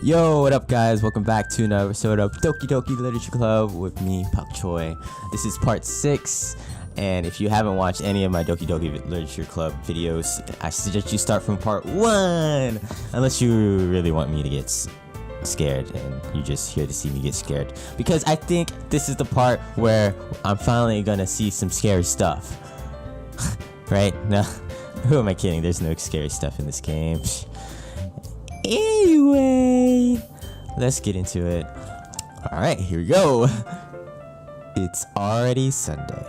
Yo, what up guys? Welcome back to another episode of Doki Literature Club with me, Pak Choi. This is part 6, and if you haven't watched any of my Doki Literature Club videos, I suggest you start from part 1, unless you really want me to get scared and you're just here to see me get scared. Because I think this is the part where I'm finally gonna see some scary stuff. Right? No, who am I kidding? There's no scary stuff in this game. Anyway, let's get into it. Alright, here we go. It's already Sunday.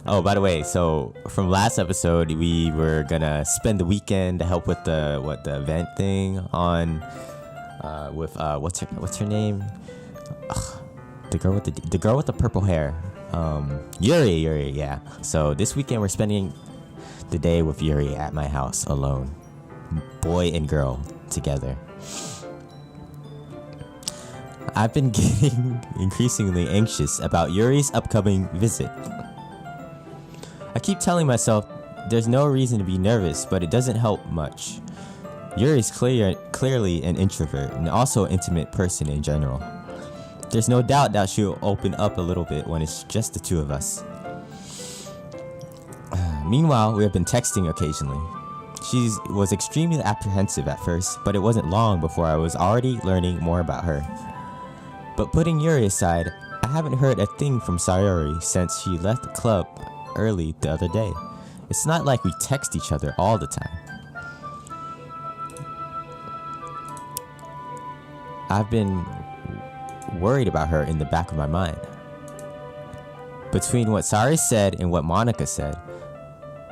Oh, by the way, so from last episode, we were gonna spend the weekend to help with the event thing on with what's her name? The girl with the purple hair. Yuri, yeah. So this weekend we're spending the day with Yuri at my house alone. Boy and girl together. I've been getting increasingly anxious about Yuri's upcoming visit. I keep telling myself there's no reason to be nervous, but it doesn't help much. Yuri's clearly an introvert and also an intimate person in general. There's no doubt that she'll open up a little bit when it's just the two of us. Meanwhile, we have been texting occasionally. She was extremely apprehensive at first, but it wasn't long before I was already learning more about her. But putting Yuri aside, I haven't heard a thing from Sayori since she left the club early the other day. It's not like we text each other all the time. I've been worried about her in the back of my mind. Between what Sayori said and what Monica said,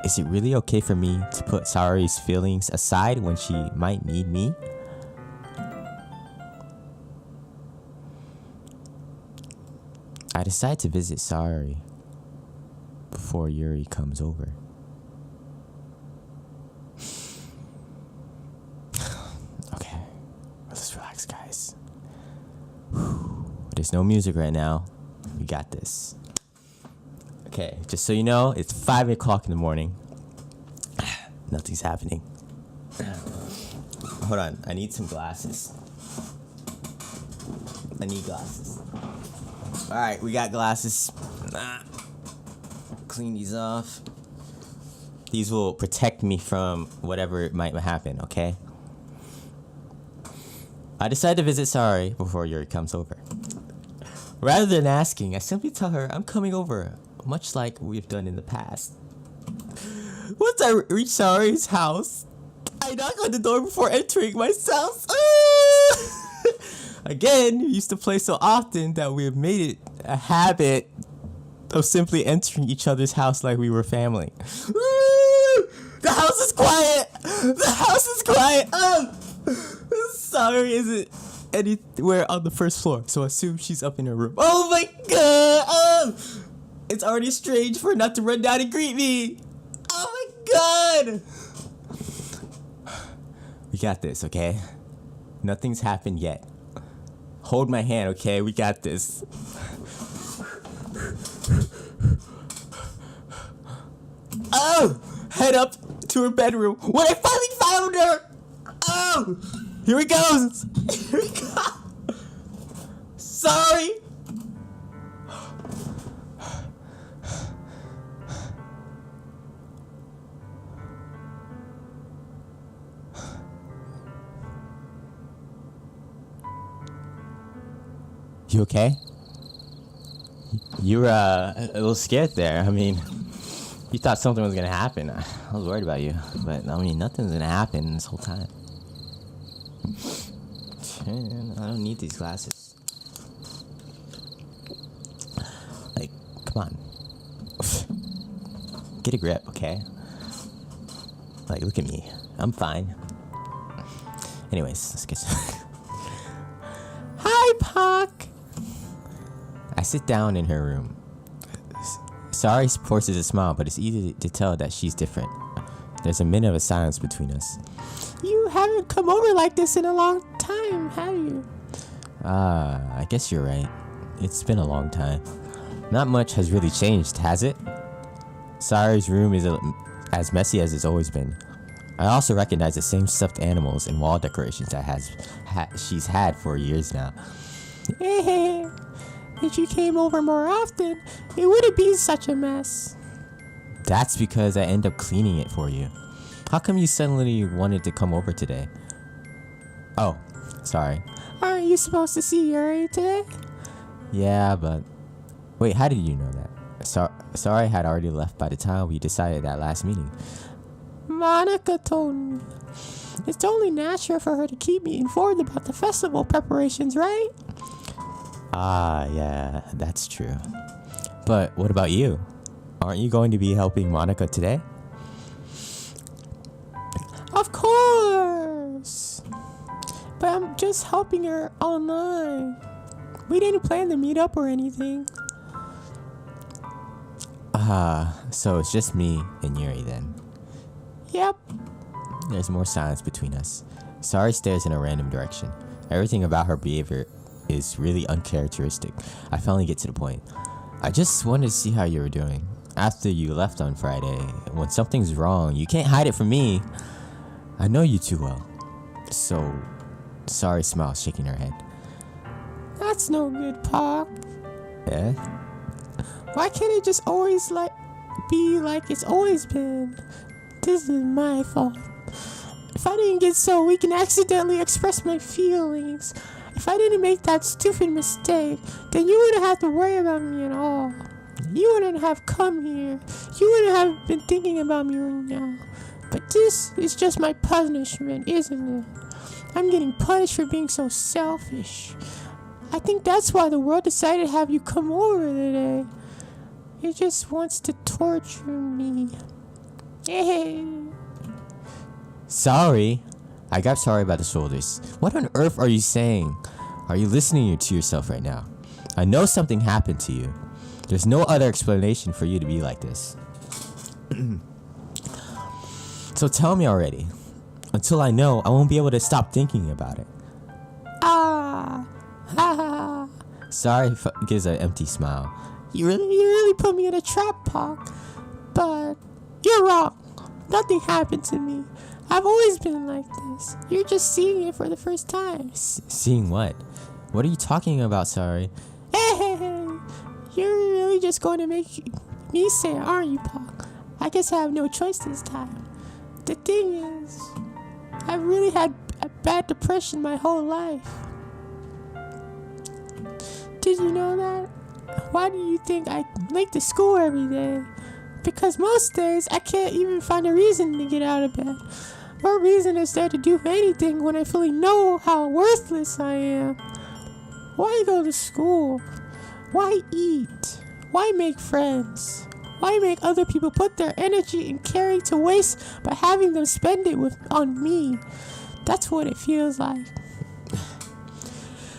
is it really okay for me to put Sayori's feelings aside when she might need me? I decide to visit Sayori before Yuri comes over. Okay, let's relax, guys. There's no music right now. We got this. Okay, just so you know, it's 5 o'clock in the morning. Nothing's happening. Hold on, I need some glasses. I need glasses. Alright, we got glasses. Clean these off. These will protect me from whatever might happen, okay? I decide to visit Sayori before Yuri comes over. Rather than asking, I simply tell her I'm coming over, much like we've done in the past. Once I reach Sayori's house, I knock on the door before entering myself. Again, we used to play so often that we have made it a habit of simply entering each other's house like we were family. The house is quiet! The house is quiet! Sayori isn't anywhere on the first floor, so I assume she's up in her room. Oh my god! It's already strange for her not to run down and greet me! Oh my god! We got this, okay? Nothing's happened yet. Hold my hand, okay? We got this. Oh! Head up to her bedroom when I finally found her! Oh! Here we go! Here we go! Sorry! You okay? You were a little scared there. I mean, you thought something was gonna happen. I was worried about you, but I mean, nothing's gonna happen this whole time. I don't need these glasses. Like, come on. Get a grip, okay? Like, look at me. I'm fine. Anyways, let's get Hi, Puck! I sit down in her room. Sayori forces a smile, but it's easy to tell that she's different. There's a minute of silence between us. You haven't come over like this in a long time, have you? I guess you're right. It's been a long time. Not much has really changed, has it? Sayori's room is as messy as it's always been. I also recognize the same stuffed animals and wall decorations that she's had for years now. If you came over more often, it wouldn't be such a mess. That's because I end up cleaning it for you. How come you suddenly wanted to come over today? Oh, sorry. Aren't you supposed to see Yuri today? Yeah, but... Wait, how did you know that? Sorry, I had already left by the time we decided that last meeting. Monica told me. It's only natural for her to keep me informed about the festival preparations, right? Ah, yeah, that's true. But what about you? Aren't you going to be helping Monica today? Of course! But I'm just helping her online. We didn't plan to meet up or anything. So it's just me and Yuri then. Yep. There's more silence between us. Sari stares in a random direction. Everything about her behavior is really uncharacteristic. I finally get to the point. I just wanted to see how you were doing. After you left on Friday, when something's wrong, you can't hide it from me. I know you too well. So, Sari smiles, shaking her head. That's no good, Pop. Yeah? Why can't it just always be like it's always been? This is my fault. If I didn't get so weak and accidentally express my feelings, if I didn't make that stupid mistake, then you wouldn't have to worry about me at all. You wouldn't have come here. You wouldn't have been thinking about me right now. But this is just my punishment, isn't it? I'm getting punished for being so selfish. I think that's why the world decided to have you come over today. It just wants to torture me. Sorry. I got Sari by the shoulders. What on earth are you saying? Are you listening to yourself right now? I know something happened to you. There's no other explanation for you to be like this. So tell me already. Until I know, I won't be able to stop thinking about it. Sari gives an empty smile. You really put me in a trap, Pac. But you're wrong. Nothing happened to me. I've always been like this. You're just seeing it for the first time. Seeing what? What are you talking about, Sari? Hey, you're really just going to make me say it, aren't you, Pac? I guess I have no choice this time. The thing is, I've really had a bad depression my whole life. Did you know that? Why do you think I late to school every day? Because most days I can't even find a reason to get out of bed. What reason is there to do anything when I fully know how worthless I am? Why go to school? Why eat? Why make friends? Why make other people put their energy and caring to waste by having them spend it on me? That's what it feels like.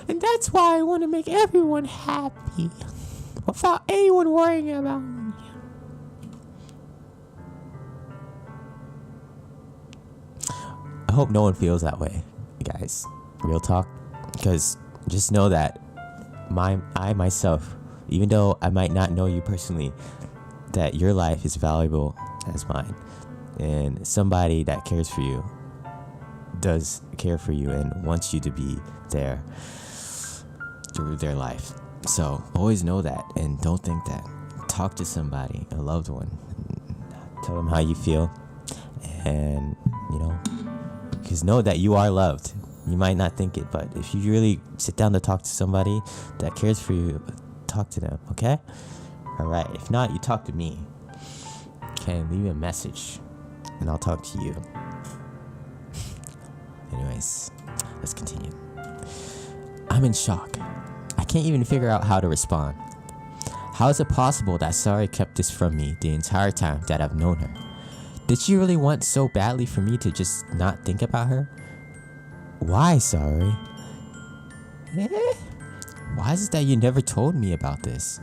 And that's why I want to make everyone happy without anyone worrying about me. I hope no one feels that way, guys. Real talk. Because just know that I myself, even though I might not know you personally, that your life is valuable as mine. And somebody that cares for you does care for you and wants you to be there through their life. So always know that and don't think that. Talk to somebody, a loved one. Tell them how you feel. And, because know that you are loved. You might not think it, but if you really sit down to talk to somebody that cares for you, talk to them, okay? Alright, if not, you talk to me. Okay, leave me a message, and I'll talk to you. Anyways, let's continue. I'm in shock. I can't even figure out how to respond. How is it possible that Sari kept this from me the entire time that I've known her? Did she really want so badly for me to just not think about her? Why, Sari? Why is it that you never told me about this?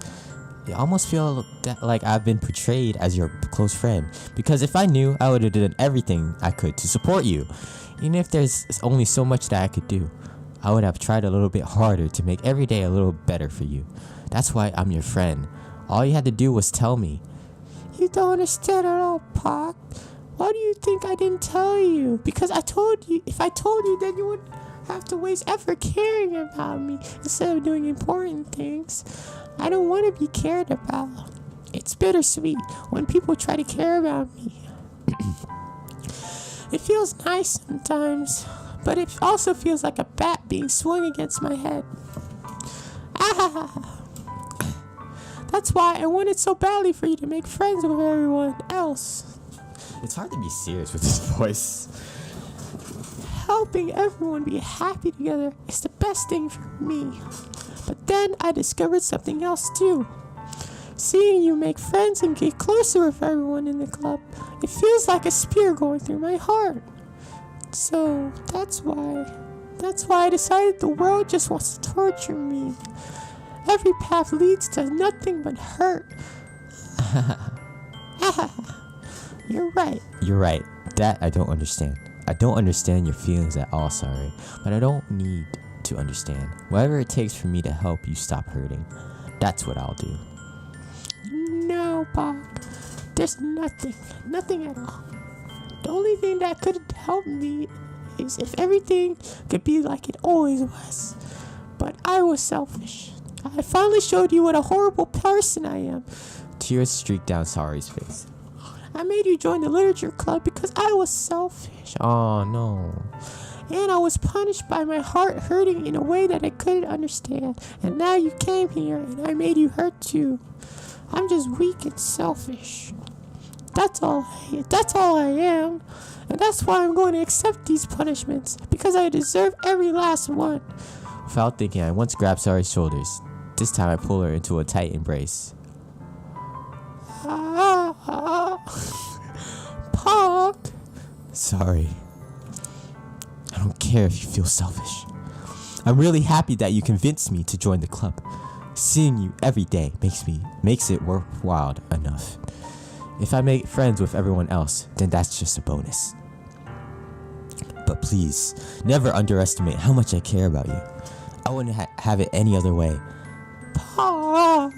I almost feel that like I've been portrayed as your close friend. Because if I knew, I would have done everything I could to support you. Even if there's only so much that I could do. I would have tried a little bit harder to make every day a little better for you. That's why I'm your friend. All you had to do was tell me. You don't understand at all, Pac. Why do you think I didn't tell you? Because I told you, if I told you, then you would have to waste effort caring about me instead of doing important things. I don't want to be cared about. It's bittersweet when people try to care about me. It feels nice sometimes, but it also feels like a bat being swung against my head. Ah! That's why I wanted so badly for you to make friends with everyone else. It's hard to be serious with this voice. Helping everyone be happy together is the best thing for me. But then I discovered something else too. Seeing you make friends and get closer with everyone in the club, it feels like a spear going through my heart. So that's why I decided the world just wants to torture me. Every path leads to nothing but hurt. You're right. You're right. That I don't understand. I don't understand your feelings at all, sorry. But I don't need to understand. Whatever it takes for me to help you stop hurting, that's what I'll do. No, Bob. There's nothing at all. The only thing that could help me is if everything could be like it always was. But I was selfish. I finally showed you what a horrible person I am. Tears streaked down Sari's face. I made you join the literature club because I was selfish. Oh, no. And I was punished by my heart hurting in a way that I couldn't understand. And now you came here and I made you hurt too. I'm just weak and selfish. That's all I am. And that's why I'm going to accept these punishments. Because I deserve every last one. Without thinking, I once grabbed Sari's shoulders. This time I pull her into a tight embrace. Pop. Sorry. I don't care if you feel selfish. I'm really happy that you convinced me to join the club. Seeing you every day makes it worthwhile enough. If I make friends with everyone else, then that's just a bonus. But please, never underestimate how much I care about you. I wouldn't have it any other way. Pop.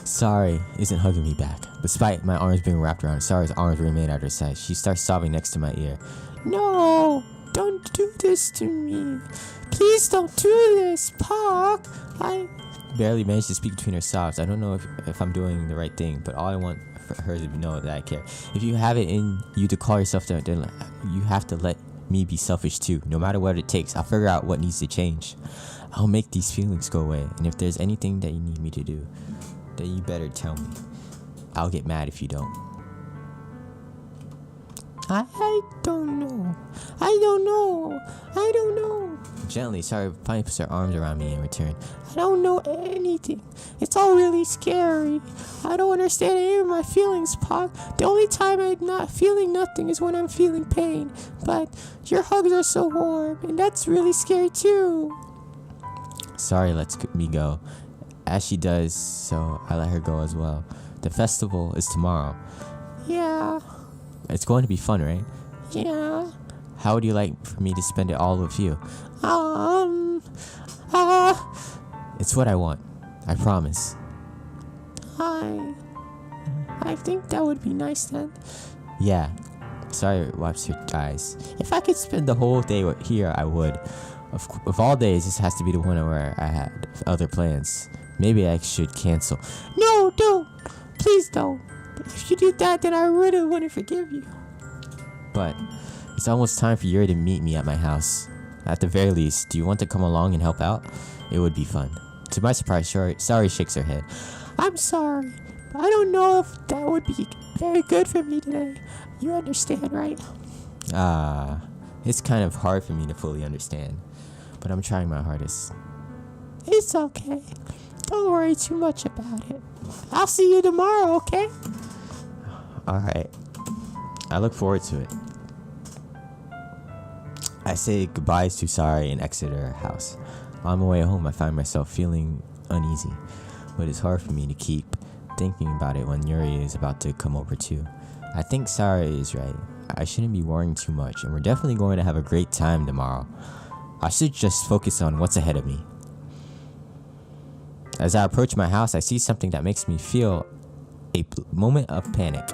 Sari isn't hugging me back. Despite my arms being wrapped around her, Sari's arms remain at her side. She starts sobbing next to my ear. No, don't do this to me. Please don't do this, Pop. I barely managed to speak between her sobs. I don't know if I'm doing the right thing, but all I want for her to know that I care. If you have it in you to call yourself that, then you have to let me be selfish too. No matter what it takes, I'll figure out what needs to change. I'll make these feelings go away. And if there's anything that you need me to do, then you better tell me. I'll get mad if you don't. I don't know. Gently, Sari finally puts her arms around me in return. I don't know anything. It's all really scary. I don't understand any of my feelings, Pop. The only time I'm not feeling nothing is when I'm feeling pain. But your hugs are so warm, and that's really scary too. Sari lets me go. As she does so, I let her go as well. The festival is tomorrow. Yeah. It's going to be fun, right? Yeah. How would you like for me to spend it all with you? It's what I want. I promise. I think that would be nice then. Yeah. Sari wipes her eyes. If I could spend the whole day here, I would. Of all days, this has to be the one where I had other plans. Maybe I should cancel. No, don't. Please don't. If you do that, then I really wouldn't forgive you. But it's almost time for Yuri to meet me at my house. At the very least, do you want to come along and help out? It would be fun. To my surprise, Sari shakes her head. I'm sorry, but I don't know if that would be very good for me today. You understand, right? It's kind of hard for me to fully understand, but I'm trying my hardest. It's okay. Don't worry too much about it. I'll see you tomorrow, okay? Alright. I look forward to it. I say goodbyes to Sari and exit her house. On my way home, I find myself feeling uneasy, but it's hard for me to keep thinking about it when Yuri is about to come over too. I think Sari is right. I shouldn't be worrying too much, and we're definitely going to have a great time tomorrow. I should just focus on what's ahead of me. As I approach my house, I see something that makes me feel a moment of panic.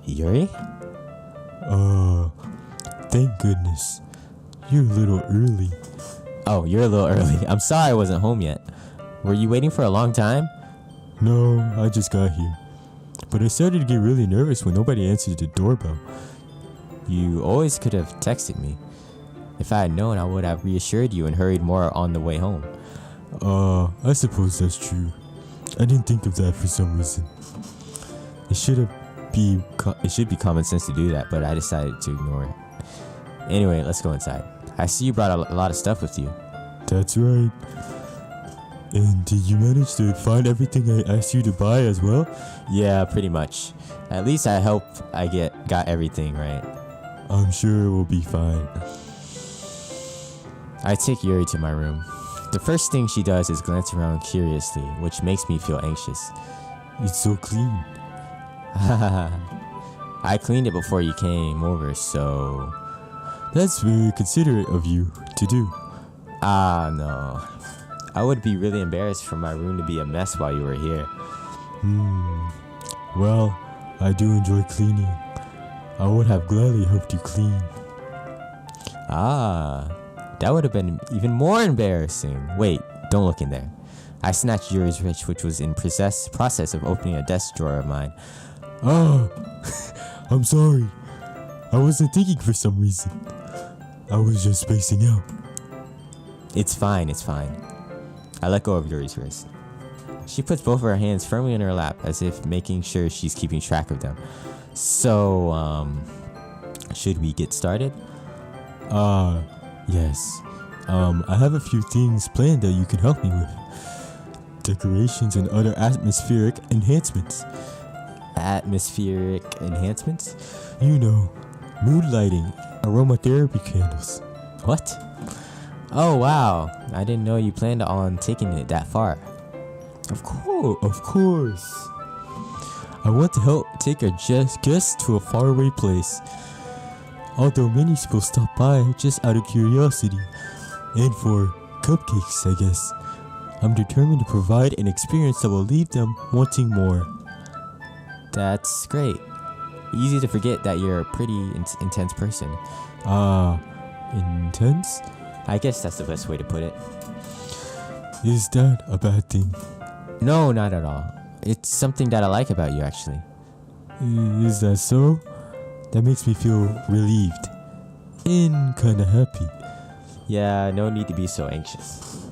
Yuri? Thank goodness. You're a little early. Oh, you're a little early. I'm sorry I wasn't home yet. Were you waiting for a long time? No, I just got here. But I started to get really nervous when nobody answered the doorbell. You always could have texted me. If I had known, I would have reassured you and hurried more on the way home. I suppose that's true. I didn't think of that for some reason. It should be common sense to do that, but I decided to ignore it. Anyway, let's go inside. I see you brought a lot of stuff with you. That's right. And did you manage to find everything I asked you to buy as well? Yeah, pretty much. At least I hope I got everything right. I'm sure it will be fine. I take Yuri to my room. The first thing she does is glance around curiously, which makes me feel anxious. It's so clean. I cleaned it before you came over, so... That's very considerate of you to do. No. I would be really embarrassed for my room to be a mess while you were here. Well, I do enjoy cleaning. I would have gladly helped you clean. That would have been even more embarrassing. Wait, don't look in there. I snatched Yuri's wrist, which was in process of opening a desk drawer of mine. I'm sorry. I wasn't thinking for some reason. I was just spacing out. It's fine. I let go of Yuri's wrist. She puts both of her hands firmly in her lap, as if making sure she's keeping track of them. So, should we get started? Yes. I have a few things planned that you can help me with. Decorations and other atmospheric enhancements. Atmospheric enhancements? You know, mood lighting, aromatherapy candles. What? Oh, wow. I didn't know you planned on taking it that far. Of course. I want to help take our guests to a faraway place. Although many people stop by just out of curiosity. And for cupcakes, I guess. I'm determined to provide an experience that will leave them wanting more. That's great. Easy to forget that you're a pretty intense person. Intense? I guess that's the best way to put it. Is that a bad thing? No, not at all. It's something that I like about you, actually. Is that so? That makes me feel relieved. And kinda happy. Yeah, no need to be so anxious.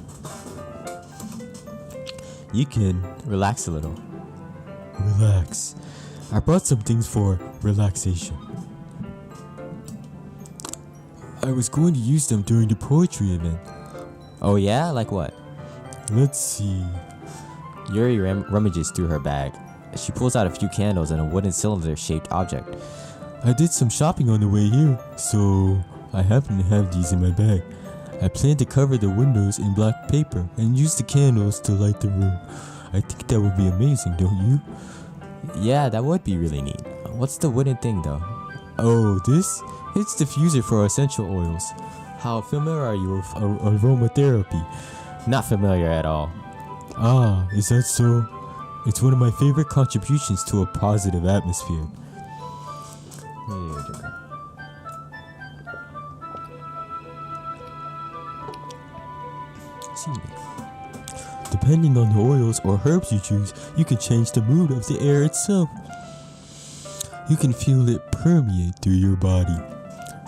You can relax a little. Relax. I brought some things for relaxation. I was going to use them during the poetry event. Oh yeah? Like what? Let's see. Yuri rummages through her bag. She pulls out a few candles and a wooden cylinder-shaped object. I did some shopping on the way here, so I happen to have these in my bag. I plan to cover the windows in black paper and use the candles to light the room. I think that would be amazing, don't you? Yeah, that would be really neat. What's the wooden thing though? Oh, this? It's diffuser for essential oils. How familiar are you with aromatherapy? Not familiar at all. Is that so? It's one of my favorite contributions to a positive atmosphere. Excuse me. Depending on the oils or herbs you choose, you can change the mood of the air itself. You can feel it permeate through your body.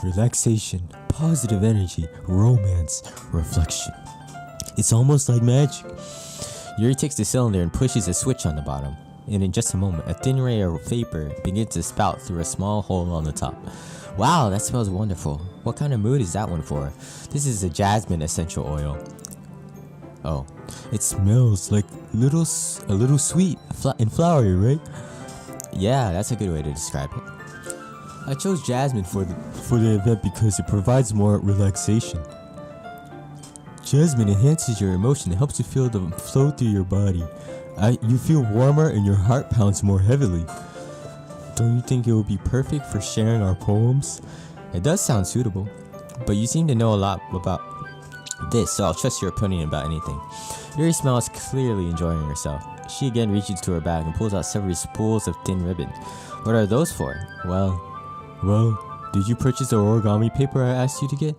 Relaxation, positive energy, romance, reflection. It's almost like magic. Yuri takes the cylinder and pushes a switch on the bottom. And in just a moment, a thin ray of vapor begins to spout through a small hole on the top. Wow, that smells wonderful. What kind of mood is that one for? This is a jasmine essential oil. Oh. It smells like a little sweet and flowery, right? Yeah, that's a good way to describe it. I chose jasmine for the event because it provides more relaxation. Jasmine enhances your emotion and helps you feel them flow through your body. You feel warmer and your heart pounds more heavily. Don't you think it would be perfect for sharing our poems? It does sound suitable, but you seem to know a lot about this, so I'll trust your opinion about anything. Yuri smells clearly enjoying herself. She again reaches to her bag and pulls out several spools of thin ribbon. What are those for? Well, did you purchase the origami paper I asked you to get?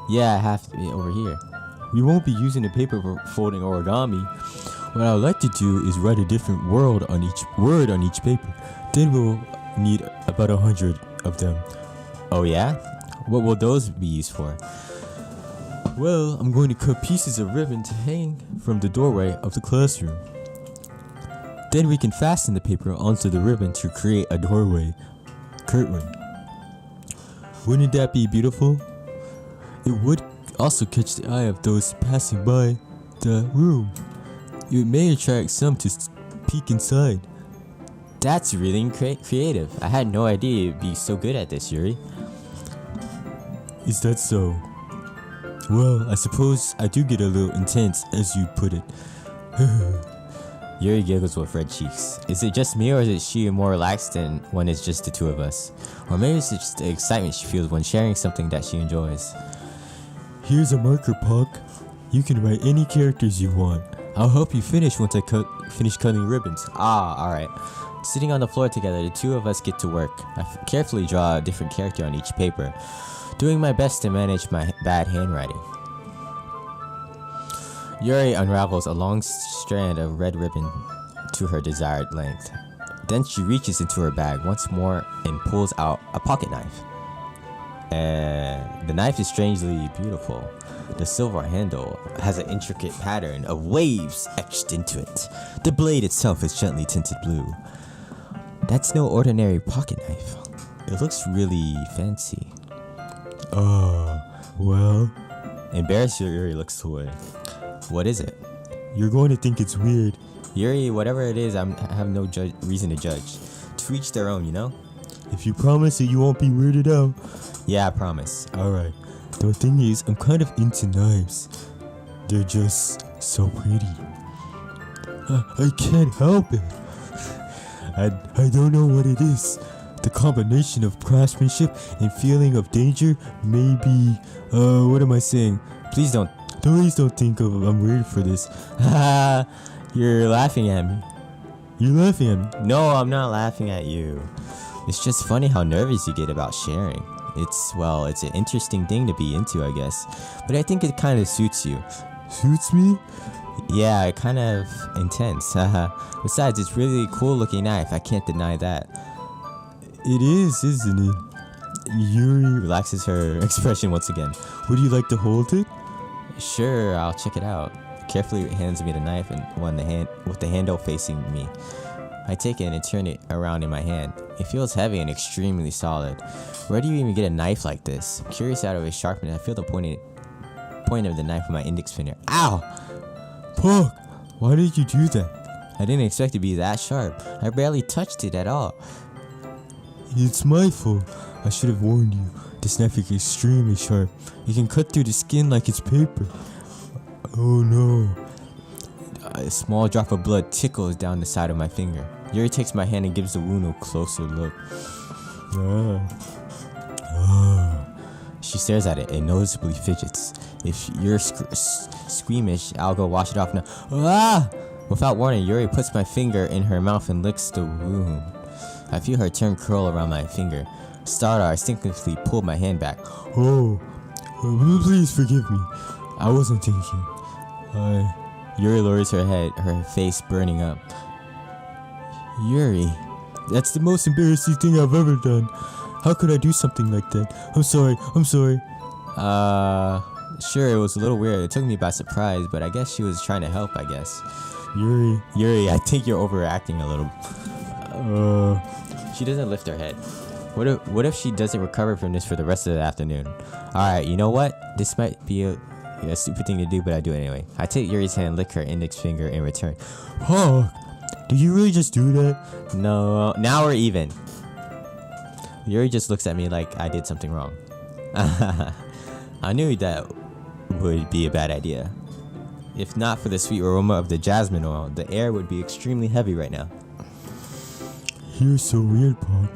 Yeah, I have to be over here. We won't be using the paper for folding origami. What I would like to do is write a different word on each paper. Then we'll need about 100 of them. Oh yeah? What will those be used for? Well, I'm going to cut pieces of ribbon to hang from the doorway of the classroom. Then we can fasten the paper onto the ribbon to create a doorway curtain. Wouldn't that be beautiful? It would also catch the eye of those passing by the room. It may attract some to peek inside. That's really creative. I had no idea you'd be so good at this, Yuri. Is that so? Well, I suppose I do get a little intense, as you put it. Yuri giggles with red cheeks. Is it just me, or is she more relaxed than when it's just the two of us? Or maybe it's just the excitement she feels when sharing something that she enjoys. Here's a marker, Puck. You can write any characters you want. I'll help you finish once I finish cutting ribbons. Alright. Sitting on the floor together, the two of us get to work. I carefully draw a different character on each paper, doing my best to manage my bad handwriting. Yuri unravels a long strand of red ribbon to her desired length. Then she reaches into her bag once more and pulls out a pocket knife. And the knife is strangely beautiful. The silver handle has an intricate pattern of waves etched into it. The blade itself is gently tinted blue. That's no ordinary pocket knife. It looks really fancy. Well. Embarrassed, Yuri looks away. What is it? You're going to think it's weird. Yuri, whatever it is, I have no reason to judge. To each their own, you know? If you promise that you won't be weirded out. Yeah, I promise. Alright. The thing is, I'm kind of into knives. They're just so pretty. I can't help it. I don't know what it is. The combination of craftsmanship and feeling of danger may be, what am I saying? Please don't think I'm weird for this. You're laughing at me. You're laughing at me? No, I'm not laughing at you. It's just funny how nervous you get about sharing. It's an interesting thing to be into, I guess. But I think it kind of suits you. Suits me? Yeah, kind of intense. Besides, it's really cool looking knife. I can't deny that. It is, isn't it? Yuri relaxes her expression once again. Would you like to hold it? Sure, I'll check it out. Carefully hands me the knife and with the handle facing me. I take it and turn it around in my hand. It feels heavy and extremely solid. Where do you even get a knife like this? Curious out of its sharpness, I feel the point of the knife with my index finger. Ow! Puck, why did you do that? I didn't expect it to be that sharp. I barely touched it at all. It's my fault. I should have warned you. This knife is extremely sharp. It can cut through the skin like it's paper. Oh no. A small drop of blood tickles down the side of my finger. Yuri takes my hand and gives the wound a closer look. She stares at it and noticeably fidgets. If you're squeamish, I'll go wash it off now. Without warning, Yuri puts my finger in her mouth and licks the wound. I feel her tongue curl around my finger. Stardar instinctively pulled my hand back. Oh, please forgive me. I wasn't thinking. Yuri lowers her head, her face burning up. Yuri, that's the most embarrassing thing I've ever done. How could I do something like that? I'm sorry. Sure, it was a little weird. It took me by surprise, but I guess she was trying to help, I guess. Yuri, I think you're overacting a little. She doesn't lift her head. What if she doesn't recover from this for the rest of the afternoon? Alright, you know what? This might be a stupid thing to do, but I do it anyway. I take Yuri's hand and lick her index finger in return. Oh, did you really just do that? No, now we're even. Yuri just looks at me like I did something wrong. I knew that would be a bad idea. If not for the sweet aroma of the jasmine oil, the air would be extremely heavy right now. You're so weird, Paul.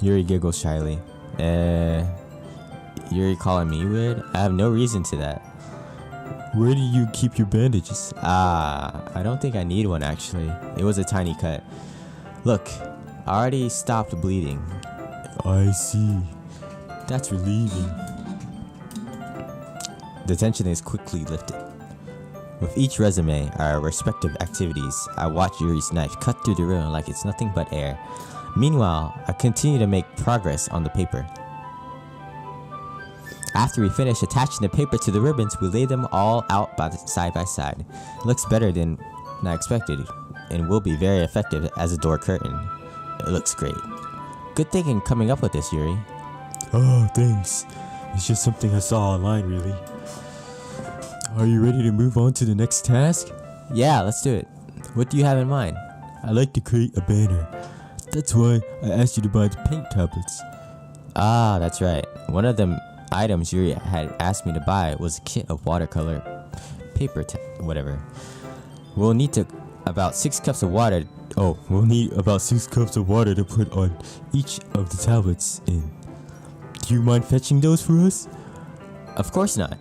Yuri giggles shyly. Yuri calling me weird? I have no reason to that. Where do you keep your bandages? I don't think I need one actually. It was a tiny cut. Look, I already stopped bleeding. I see. That's relieving. The tension is quickly lifted. With each resume, our respective activities, I watch Yuri's knife cut through the ribbon like it's nothing but air. Meanwhile, I continue to make progress on the paper. After we finish attaching the paper to the ribbons, we lay them all out side by side. It looks better than I expected and will be very effective as a door curtain. It looks great. Good thinking coming up with this, Yuri. Oh, thanks. It's just something I saw online, really. Are you ready to move on to the next task? Yeah, let's do it. What do you have in mind? I like to create a banner. That's why I asked you to buy the paint tablets. Ah, that's right. One of the items Yuri had asked me to buy was a kit of watercolor paper, whatever. We'll need about 6 cups of water. Oh, we'll need about 6 cups of water to put on each of the tablets in. Do you mind fetching those for us? Of course not.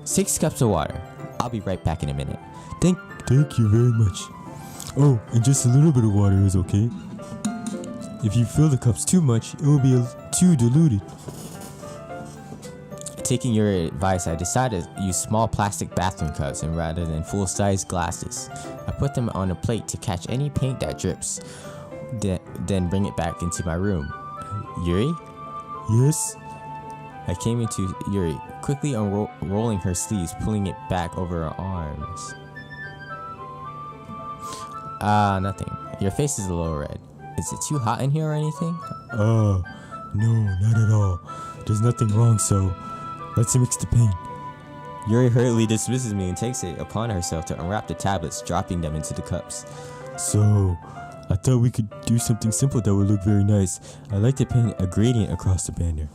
6 cups of water. I'll be right back in a minute. Thank you very much. Oh, and just a little bit of water is okay. If you fill the cups too much, it will be too diluted. Taking your advice, I decided to use small plastic bathroom cups and rather than full-size glasses. I put them on a plate to catch any paint that drips, then bring it back into my room. Yuri? Yes? I came into Yuri, quickly unrolling her sleeves, pulling it back over her arms. Nothing. Your face is a little red. Is it too hot in here or anything? No, not at all. There's nothing wrong, so let's mix the paint. Yuri hurriedly dismisses me and takes it upon herself to unwrap the tablets, dropping them into the cups. So, I thought we could do something simple that would look very nice. I like to paint a gradient across the banner.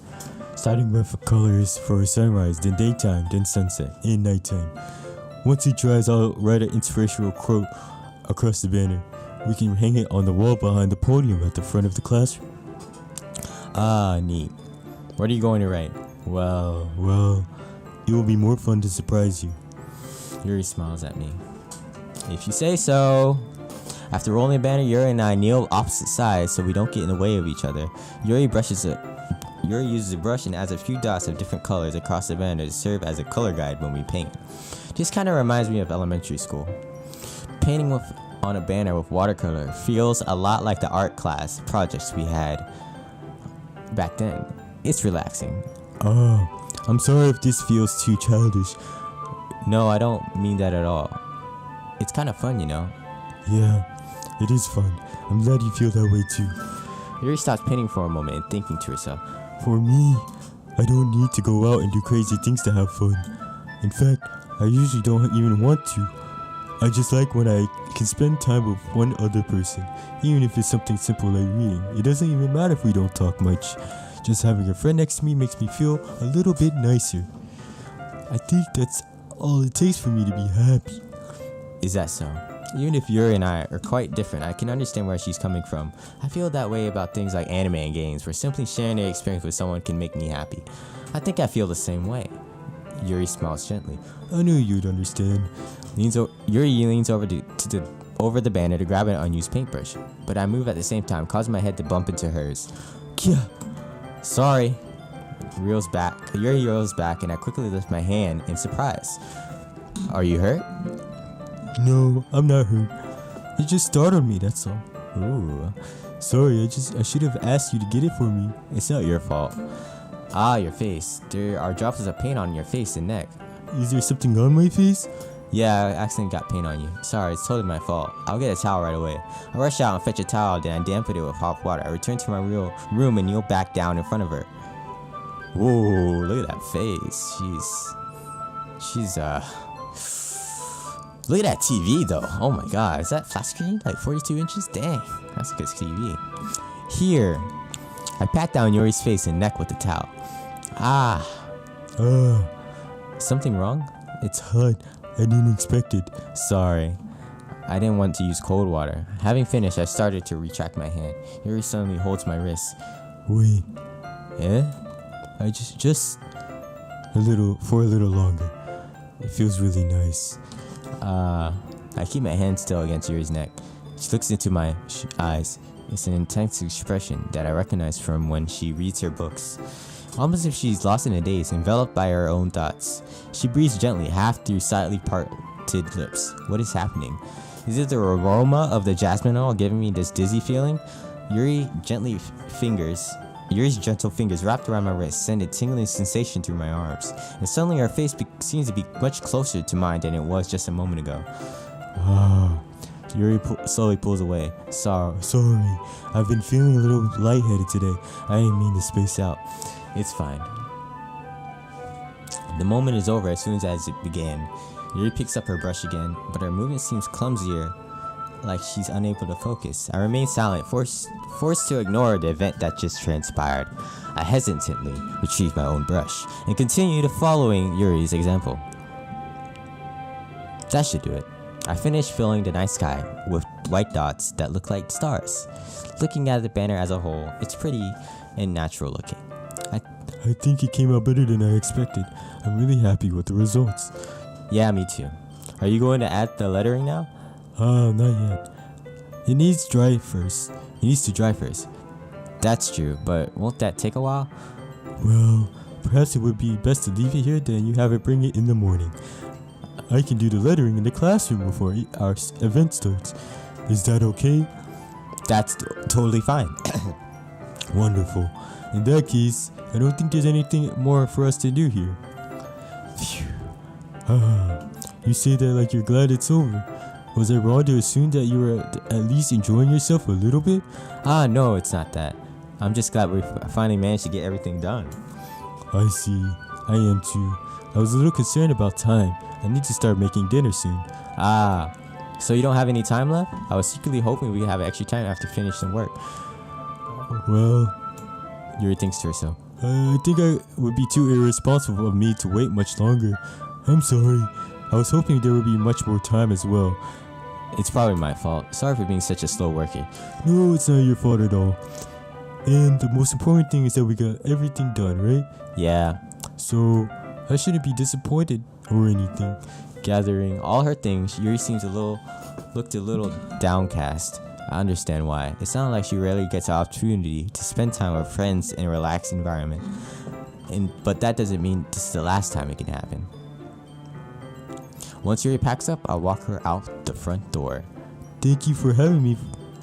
Starting with colors for sunrise, then daytime, then sunset, and nighttime. Once it dries, I'll write an inspirational quote across the banner. We can hang it on the wall behind the podium at the front of the classroom. Neat. What are you going to write? Well, it will be more fun to surprise you. Yuri smiles at me. If you say so. After rolling the banner, Yuri and I kneel opposite sides so we don't get in the way of each other. Yuri uses a brush and adds a few dots of different colors across the banner to serve as a color guide when we paint. This kind of reminds me of elementary school. Painting on a banner with watercolor feels a lot like the art class projects we had back then. It's relaxing. I'm sorry if this feels too childish. No, I don't mean that at all. It's kind of fun, you know. Yeah, it is fun. I'm glad you feel that way too. Yuri stops painting for a moment and thinking to herself. For me, I don't need to go out and do crazy things to have fun. In fact, I usually don't even want to. I just like when I can spend time with one other person, even if it's something simple like reading. It doesn't even matter if we don't talk much. Just having a friend next to me makes me feel a little bit nicer. I think that's all it takes for me to be happy. Is that so? Even if Yuri and I are quite different, I can understand where she's coming from. I feel that way about things like anime and games, where simply sharing their experience with someone can make me happy. I think I feel the same way. Yuri smiles gently. I knew you'd understand. Yuri leans over the banner to grab an unused paintbrush, but I move at the same time, causing my head to bump into hers. Kia! Sorry. Yuri reels back, and I quickly lift my hand in surprise. Are you hurt? No, I'm not hurt. It just startled me, that's all. Ooh. Sorry, I should have asked you to get it for me. It's not your fault. Your face. There are drops of paint on your face and neck. Is there something on my face? Yeah, I accidentally got paint on you. Sorry, it's totally my fault. I'll get a towel right away. I rush out and fetch a towel, then I dampen it with hot water. I return to my real room and kneel back down in front of her. Ooh, look at that face. She's look at that TV though. Oh my god, is that flat screen? Like 42 inches? Dang, that's a good TV. Here, I pat down Yuri's face and neck with the towel. Something wrong? It's hot. I didn't expect it. Sorry. I didn't want to use cold water. Having finished, I started to retract my hand. Yuri suddenly holds my wrist. Wait. Yeah? For a little longer. It feels really nice. I keep my hand still against Yuri's neck. She looks into my eyes. It's an intense expression that I recognize from when she reads her books. Almost as if she's lost in a daze, enveloped by her own thoughts. She breathes gently, half through slightly parted lips. What is happening? Is it the aroma of the jasmine oil giving me this dizzy feeling? Yuri's gentle fingers wrapped around my wrist send a tingling sensation through my arms, and suddenly her face seems to be much closer to mine than it was just a moment ago. Yuri slowly pulls away. Sorry, I've been feeling a little lightheaded today. I didn't mean to space out. It's fine. The moment is over as soon as it began. Yuri picks up her brush again, but her movement seems clumsier, like she's unable to focus. I remain silent, forced to ignore the event that just transpired. I hesitantly retrieve my own brush and continue to following Yuri's example. That should do it. I finish filling the night sky with white dots that look like stars. Looking at the banner as a whole, it's pretty and natural looking. I think it came out better than I expected. I'm really happy with the results. Yeah, me too. Are you going to add the lettering now? Not yet. It needs to dry first. That's true, but won't that take a while? Well, perhaps it would be best to leave it here, then you have it bring it in the morning. I can do the lettering in the classroom before our event starts. Is that okay? That's totally fine. Wonderful. In that case, I don't think there's anything more for us to do here. Phew. You say that like you're glad it's over. Was I wrong to assume that you were at least enjoying yourself a little bit? No, it's not that. I'm just glad we finally managed to get everything done. I see. I am too. I was a little concerned about time. I need to start making dinner soon. So you don't have any time left? I was secretly hoping we could have extra time after finishing work. Well, Yuri thinks to herself. I think I would be too irresponsible of me to wait much longer. I'm sorry. I was hoping there would be much more time as well. It's probably my fault. Sorry for being such a slow worker. No, it's not your fault at all. And the most important thing is that we got everything done, right? Yeah. So, I shouldn't be disappointed or anything. Gathering all her things, Yuri looked a little downcast. I understand why. It sounded like she rarely gets an opportunity to spend time with friends in a relaxed environment. But that doesn't mean this is the last time it can happen. Once Yuri packs up, I'll walk her out the front door. Thank you for having me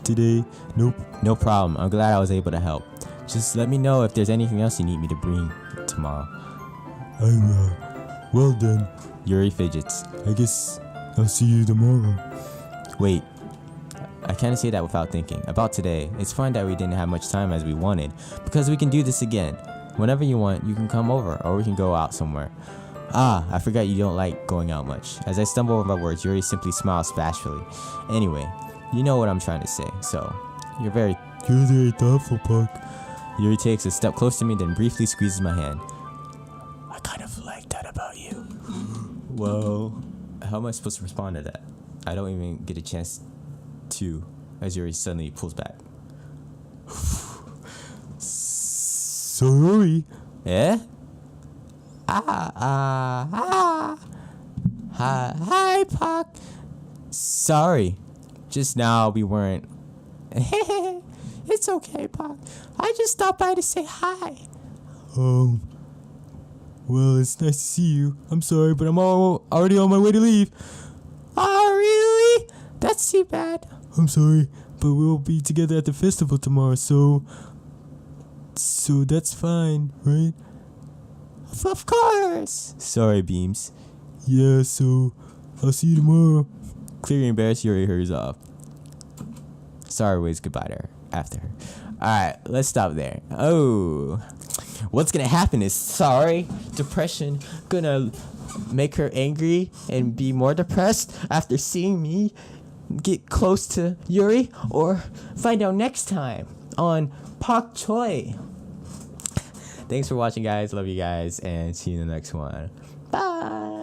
today. No problem. I'm glad I was able to help. Just let me know if there's anything else you need me to bring tomorrow. I will. Well then. Yuri fidgets. I guess I'll see you tomorrow. Wait. I can't say that without thinking. About today, it's fine that we didn't have much time as we wanted, because we can do this again. Whenever you want, you can come over, or we can go out somewhere. I forgot you don't like going out much. As I stumble over my words, Yuri simply smiles bashfully. Anyway, you know what I'm trying to say, so you're very thoughtful, Puck. Yuri takes a step close to me, then briefly squeezes my hand. I kind of like that about you. Well, how am I supposed to respond to that? I don't even get a chance to, as Yuri suddenly pulls back. Sorry. Eh? Hi, Puck. Sorry. Just now we weren't. It's okay, Puck. I just stopped by to say hi. Well, it's nice to see you. I'm sorry, but I'm already on my way to leave. Oh, really? That's too bad. I'm sorry, but we'll be together at the festival tomorrow, so that's fine, right? Of course. Sorry, Beams. Yeah, so I'll see you tomorrow. Clearly embarrassed, Yuri hurries off. Sorry waves goodbye to her after her. Alright, let's stop there. Oh, what's gonna happen is depression gonna make her angry and be more depressed after seeing me get close to Yuri, or find out next time on Pak Choi. Thanks for watching, guys. Love you guys, and see you in the next one. Bye.